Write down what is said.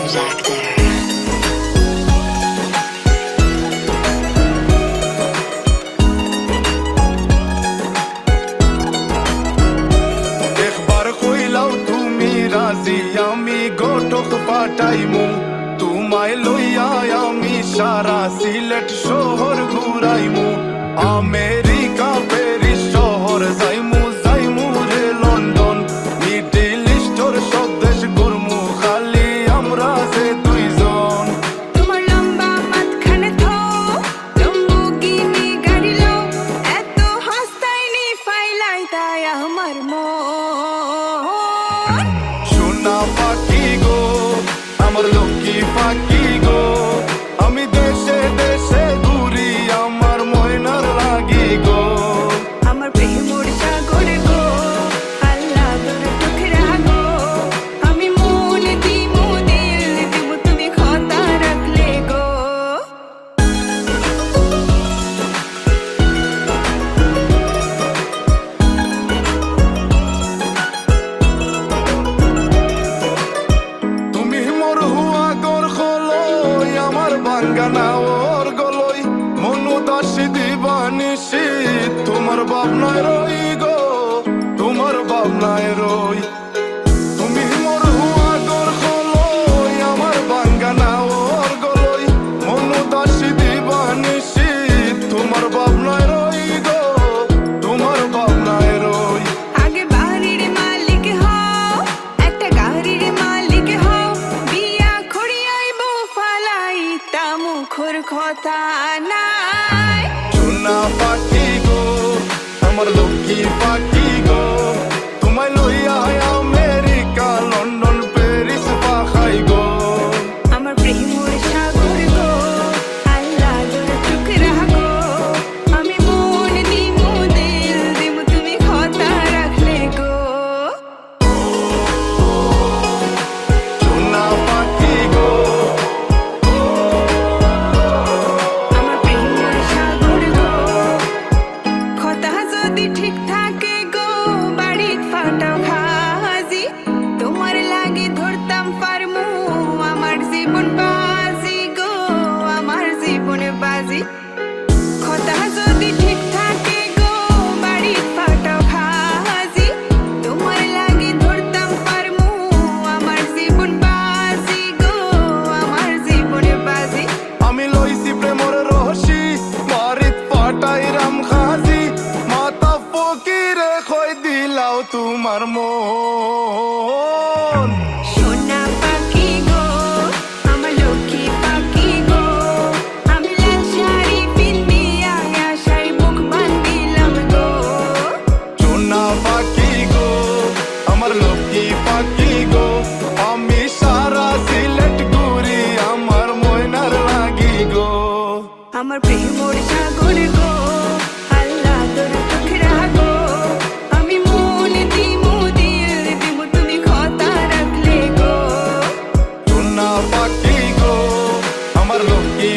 Doctor. আমি গোটক পাঠাইমু তোমায় লইয়া আমি সারা সিলেট শহর ঘুরাইমু আমেরিকা প্যারিস শহর যাইমু যাইমু রে লন্ডন মিডল ইস্টর সব দেশ ঘুরমু খালি আমরা যে দুইজন তোমার লম্বা মাঝখানে থো লম্বুগিনি গাড়ি লো এত হাসতাইনি ফাইলাই তাই আমার মন সোনা পাখি গো আমার লক্ষ্মী পাখি গো আমি দেশে দেশে ঘুরি আমার ময়নার লাগি গো আমার প্রেমর সাগর গো আল্লাহ তোর টুকরা গো আমি মন দিমু দিল দিমু তুমি কথা রাখলে গো তুমি মোর হুয়া গর খলই আমার বাঙ্গানা ওর গলই মনু দাসী দিবানিসি তোমার ভাবনায় রই গো তোমার ভাবনায় রই তুমি মোর হুয়া গর খলই আমার বাঙ্গানা ওর গলই মনু দাসী দিবানিসি তোমার ভাবনায় রই গো তোমার ভাবনায় রই আগে বাড়ির মালিক হও একটা গাড়ির মালিক হও বিয়া খড়িয়াইব ফালাই তা মুখর কথা নাই সোনা পাখি গো আমার লক্ষ্মী পাখি গো তোমায় লইয়া আমেরিকা লন্ডন প্যারিস পাখাই গো আমার প্রেমর সাগর গো আল্লাহ তোর টুকরা গো আমি মন দিমু দিল দিমু তুমি কথা রাখলে গো সোনা পাখি গো আমার প্রেমর সাগর গো কথা যদি ঠিক থাকে গো বাড়িত ফাটাও খাজি তোমার লাগি ধরতাম পারমু আমার জীবন বাজি গো আমার জীবন বাজি কথা যদি ঠিক থাকে গো বাড়িত ফাটাও খাজি তোমার লাগি ধরতাম পারমু আমার জীবন বাজি গো আমার জীবন বাজি আমি লইছি প্রেমর রহসি বাড়িত পাটাই রাম খাজি মাতা ফকিরে খই দিলাও তোমার মন সোনা পাখি গো আমার লক্ষ্মী পাখি গো আমি লাল শাড়ি পিন্দিয়া আশায় মুখ বান্ধিলাম গো সোনা পাখি গো আমার লক্ষ্মী পাখি গো আমি সারা সিলেট ঘুরি আমার ময়নার লাগি গো আমার প্রেমর সাগর গো আল্লাহ তোর টুকরা গো আমি মন দিমু দিল দিমু তুমি কথা রাখলে গো সোনা পাখি গো আমার লক্ষ্মী